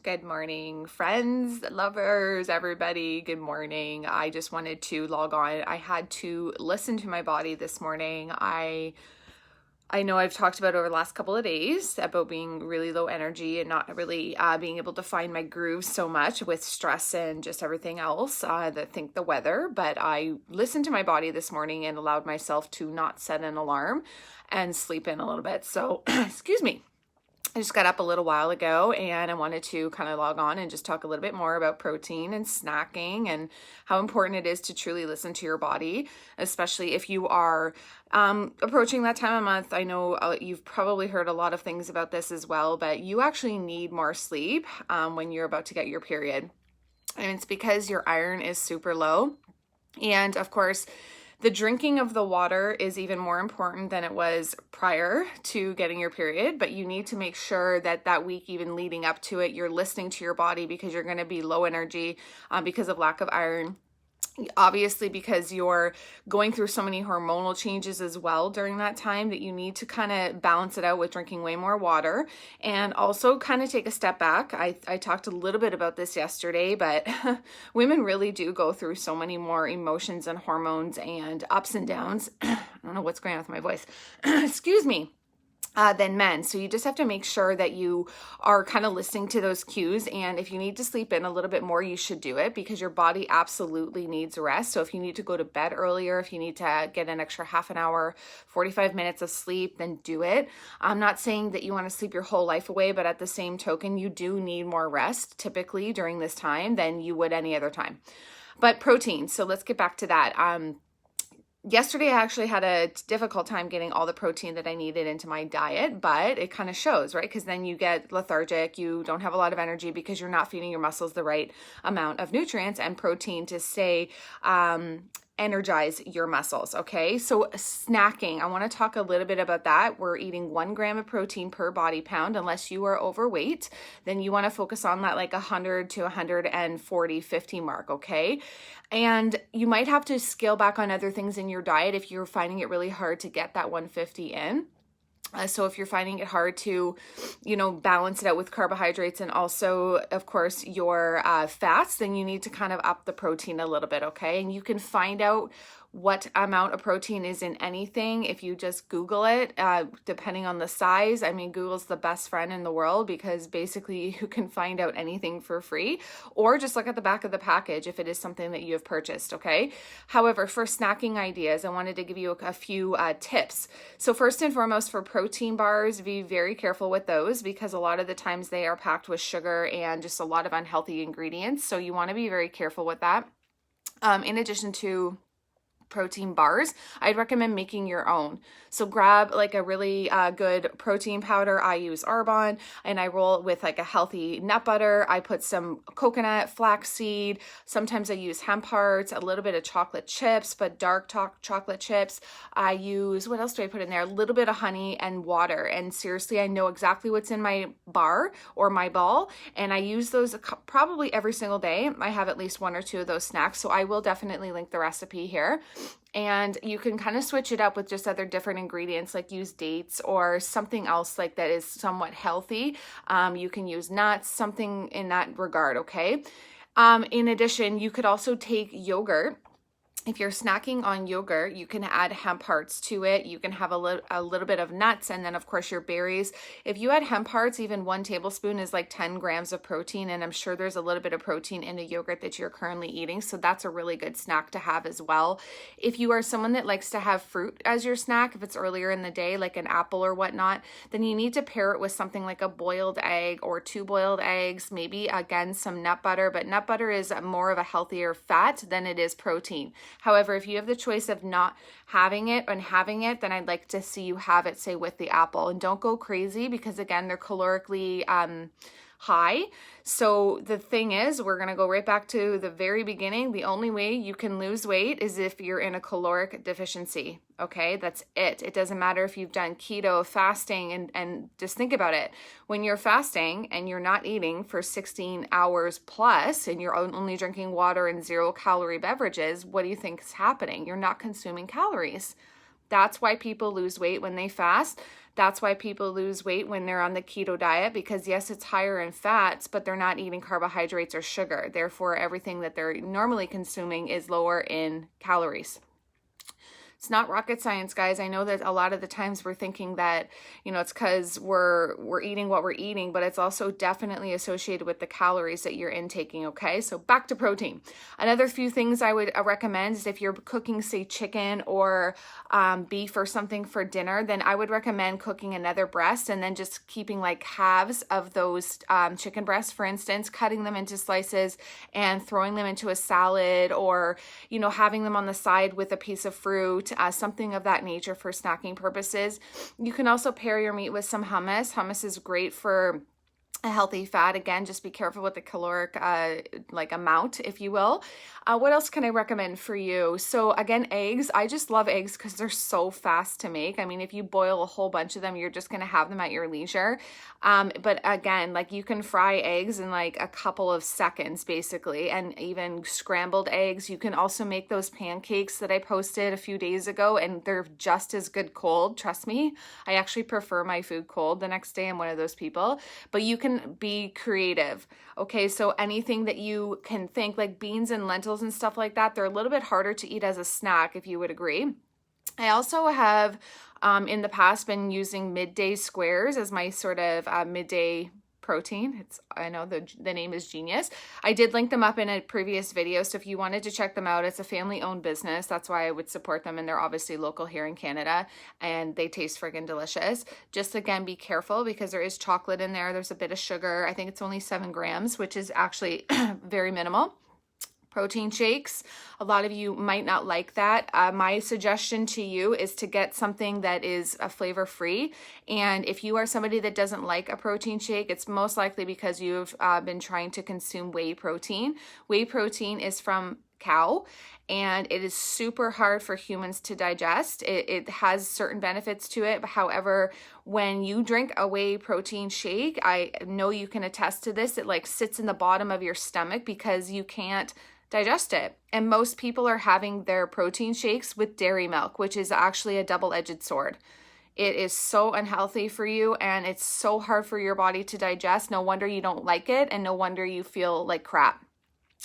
Good morning, friends, lovers, everybody. Good morning. I just wanted to log on. I had to listen to my body this morning. I know I've talked about over the last couple of days about being really low energy and not really being able to find my groove so much with stress and just everything else. I think the weather, but I listened to my body this morning and allowed myself to not set an alarm and sleep in a little bit. So, excuse me. I just got up a little while ago and I wanted to kind of log on and just talk a little bit more about protein and snacking and how important it is to truly listen to your body, especially if you are approaching that time of month. I know you've probably heard a lot of things about this as well, but you actually need more sleep when you're about to get your period. And it's because your iron is super low. And of course, the drinking of the water is even more important than it was prior to getting your period, but you need to make sure that that week, even leading up to it, you're listening to your body because you're going to be low energy because of lack of iron. Obviously, because you're going through so many hormonal changes as well during that time, that you need to kind of balance it out with drinking way more water and also kind of take a step back. I talked a little bit about this yesterday, but women really do go through so many more emotions and hormones and ups and downs. I don't know what's going on with my voice. Excuse me. Than men. So you just have to make sure that you are kind of listening to those cues. And if you need to sleep in a little bit more, you should do it because your body absolutely needs rest. So if you need to go to bed earlier, if you need to get an extra half an hour, 45 minutes of sleep, then do it. I'm not saying that you want to sleep your whole life away, but at the same token, you do need more rest typically during this time than you would any other time. But protein. So let's get back to that. Yesterday, I actually had a difficult time getting all the protein that I needed into my diet, but it kind of shows, right? Because then you get lethargic, you don't have a lot of energy because you're not feeding your muscles the right amount of nutrients and protein to stay energize your muscles. Okay. So snacking, I want to talk a little bit about that. We're eating 1 gram of protein per body pound. Unless you are overweight, then you want to focus on that like 100 to 140, 50 mark. Okay. And you might have to scale back on other things in your diet if you're finding it really hard to get that 150 in. So if you're finding it hard to, balance it out with carbohydrates and also, of course, your fats, then you need to kind of up the protein a little bit, okay? And you can find out what amount of protein is in anything if you just Google it, depending on the size. I mean, Google's the best friend in the world because basically you can find out anything for free, or just look at the back of the package if it is something that you have purchased, okay? However, for snacking ideas, I wanted to give you a few tips. So first and foremost, for protein bars, be very careful with those because a lot of the times they are packed with sugar and just a lot of unhealthy ingredients. So you want to be very careful with that. In addition to protein bars, I'd recommend making your own. So grab like a really good protein powder. I use Arbonne and I roll it with like a healthy nut butter. I put some coconut, flaxseed. Sometimes I use hemp hearts, a little bit of chocolate chips, but dark chocolate chips. I use, what else do I put in there? A little bit of honey and water. And seriously, I know exactly what's in my bar or my ball. And I use those probably every single day. I have at least 1 or 2 of those snacks. So I will definitely link the recipe here. And you can kind of switch it up with just other different ingredients, like use dates or something else like that is somewhat healthy. You can use nuts, something in that regard, okay? In addition, you could also take yogurt. If you're snacking on yogurt, you can add hemp hearts to it. You can have a little bit of nuts and then, of course, your berries. If you add hemp hearts, even 1 tablespoon is like 10 grams of protein. And I'm sure there's a little bit of protein in the yogurt that you're currently eating. So that's a really good snack to have as well. If you are someone that likes to have fruit as your snack, if it's earlier in the day, like an apple or whatnot, then you need to pair it with something like a boiled egg or 2 boiled eggs, maybe again, some nut butter. But nut butter is more of a healthier fat than it is protein. However, if you have the choice of not having it and having it, then I'd like to see you have it, say, with the apple. And don't go crazy because, again, they're calorically high. So the thing is, we're going to go right back to the very beginning. The only way you can lose weight is if you're in a caloric deficiency. Okay, that's it. It doesn't matter if you've done keto, fasting, and just think about it. When you're fasting and you're not eating for 16 hours plus and you're only drinking water and 0-calorie beverages, what do you think is happening? You're not consuming calories. That's why people lose weight when they fast. That's why people lose weight when they're on the keto diet, because yes, it's higher in fats, but they're not eating carbohydrates or sugar. Therefore, everything that they're normally consuming is lower in calories. It's not rocket science, guys. I know that a lot of the times we're thinking that, it's because we're eating what we're eating, but it's also definitely associated with the calories that you're intaking, okay? So back to protein. Another few things I would recommend is if you're cooking, say, chicken or beef or something for dinner, then I would recommend cooking another breast and then just keeping like halves of those chicken breasts, for instance, cutting them into slices and throwing them into a salad, or, having them on the side with a piece of fruit. Something of that nature for snacking purposes. You can also pair your meat with some hummus. Hummus is great for a healthy fat. Again, just be careful with the caloric amount, if you will. What else can I recommend for you? So again, eggs. I just love eggs because they're so fast to make. I mean, if you boil a whole bunch of them, you're just going to have them at your leisure. But again, you can fry eggs in a couple of seconds, basically, and even scrambled eggs. You can also make those pancakes that I posted a few days ago, and they're just as good cold. Trust me. I actually prefer my food cold the next day. I'm one of those people, but you can be creative. Okay, so anything that you can think, like beans and lentils and stuff like that, they're a little bit harder to eat as a snack, if you would agree. I also have in the past been using midday squares as my sort of midday protein. I know the name is genius. I did link them up in a previous video, so if you wanted to check them out, it's a family-owned business. That's why I would support them, and they're obviously local here in Canada, and they taste friggin' delicious. Just again, be careful because there is chocolate in there. There's a bit of sugar. I think it's only 7 grams, which is actually very minimal. Protein shakes, a lot of you might not like that. My suggestion to you is to get something that is flavor free. And if you are somebody that doesn't like a protein shake, it's most likely because you've been trying to consume whey protein. Whey protein is from cow, and it is super hard for humans to digest. It has certain benefits to it. However, when you drink a whey protein shake, I know you can attest to this, it sits in the bottom of your stomach because you can't digest it. And most people are having their protein shakes with dairy milk, which is actually a double-edged sword. It is so unhealthy for you, and it's so hard for your body to digest. No wonder you don't like it, and no wonder you feel like crap.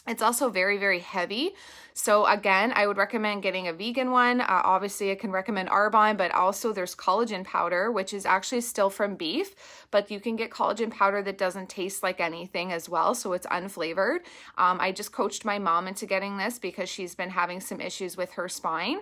It's also very, very heavy. So again, I would recommend getting a vegan one. Obviously, I can recommend Arbonne, but also there's collagen powder, which is actually still from beef, but you can get collagen powder that doesn't taste like anything as well. So it's unflavored. I just coached my mom into getting this because she's been having some issues with her spine.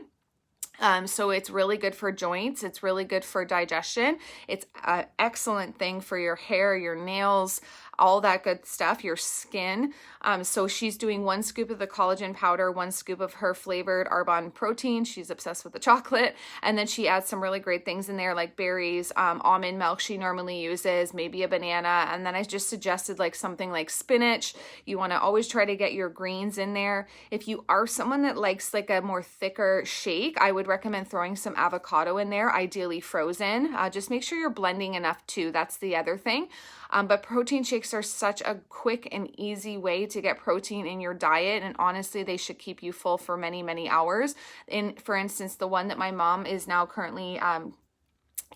So it's really good for joints. It's really good for digestion. It's an excellent thing for your hair, your nails, all that good stuff, your skin. So she's doing 1 scoop of the collagen powder, 1 scoop of her flavored Arbonne protein. She's obsessed with the chocolate. And then she adds some really great things in there like berries, almond milk she normally uses, maybe a banana. And then I just suggested something like spinach. You want to always try to get your greens in there. If you are someone that likes a more thicker shake, I would recommend throwing some avocado in there, ideally frozen. Just make sure you're blending enough too. That's the other thing. But protein shakes are such a quick and easy way to get protein in your diet. And honestly, they should keep you full for many, many hours. For instance, the one that my mom is now currently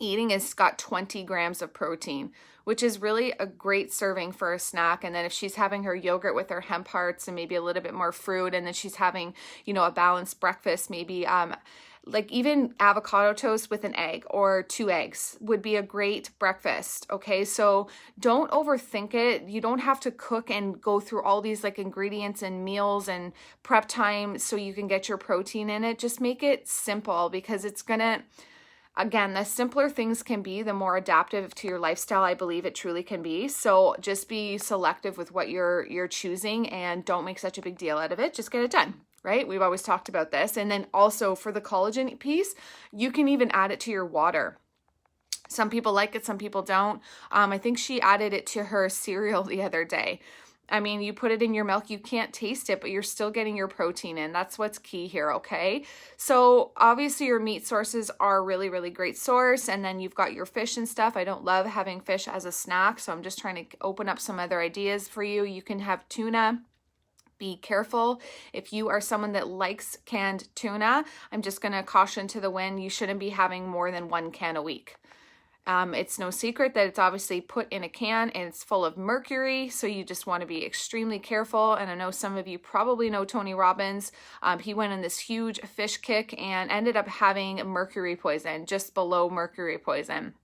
eating has got 20 grams of protein, which is really a great serving for a snack. And then if she's having her yogurt with her hemp hearts and maybe a little bit more fruit, and then she's having, a balanced breakfast, maybe even avocado toast with an egg or 2 eggs would be a great breakfast. Okay, so don't overthink it. You don't have to cook and go through all these ingredients and meals and prep time so you can get your protein in it. Just make it simple, because it's gonna, again, the simpler things can be, the more adaptive to your lifestyle I believe it truly can be. So just be selective with what you're choosing, and don't make such a big deal out of it. Just get it done. Right? We've always talked about this. And then also for the collagen piece, you can even add it to your water. Some people like it, some people don't. I think she added it to her cereal the other day. I mean, you put it in your milk, you can't taste it, but you're still getting your protein in. That's what's key here, okay? So obviously your meat sources are a really, really great source. And then you've got your fish and stuff. I don't love having fish as a snack, so I'm just trying to open up some other ideas for you. You can have tuna. Be careful. If you are someone that likes canned tuna, I'm just going to caution to the wind, you shouldn't be having more than 1 can a week. It's no secret that it's obviously put in a can and it's full of mercury, so you just want to be extremely careful. And I know some of you probably know Tony Robbins. He went on this huge fish kick and ended up having mercury poison, just below mercury poison,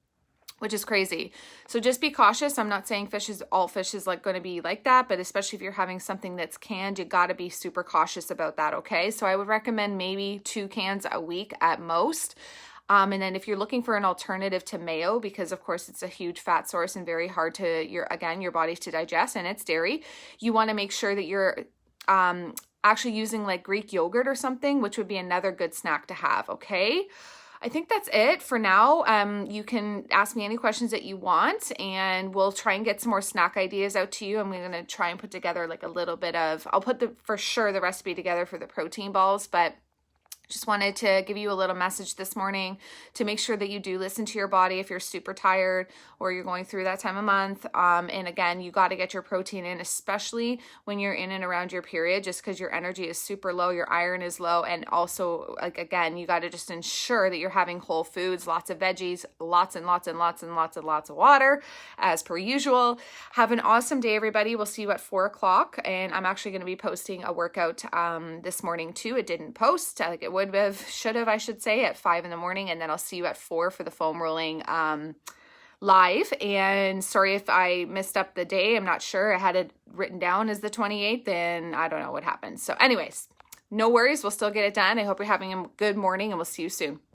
which is crazy. So just be cautious. I'm not saying all fish is like going to be like that, but especially if you're having something that's canned, you got to be super cautious about that, okay? So I would recommend maybe 2 cans a week at most. And then if you're looking for an alternative to mayo, because of course it's a huge fat source and very hard to your body to digest, and it's dairy, you want to make sure that you're actually using like Greek yogurt or something, which would be another good snack to have, okay? I think that's it for now. You can ask me any questions that you want, and we'll try and get some more snack ideas out to you. I'm going to try and put together like a little bit of, I'll put for sure the recipe together for the protein balls, but just wanted to give you a little message this morning to make sure that you do listen to your body if you're super tired or you're going through that time of month. And again, you got to get your protein in, especially when you're in and around your period, just because your energy is super low, your iron is low. And also, like, again, you got to just ensure that you're having whole foods, lots of veggies, lots and lots and lots and lots and lots of water, as per usual. Have an awesome day, everybody. We'll see you at 4 o'clock. And I'm actually going to be posting a workout this morning too. It didn't post. It should have, I should say, at 5 in the morning, and then I'll see you at 4 for the foam rolling live. And sorry if I missed up the day. I'm not sure. I had it written down as the 28th, and I don't know what happened. So anyways, no worries. We'll still get it done. I hope you're having a good morning, and we'll see you soon.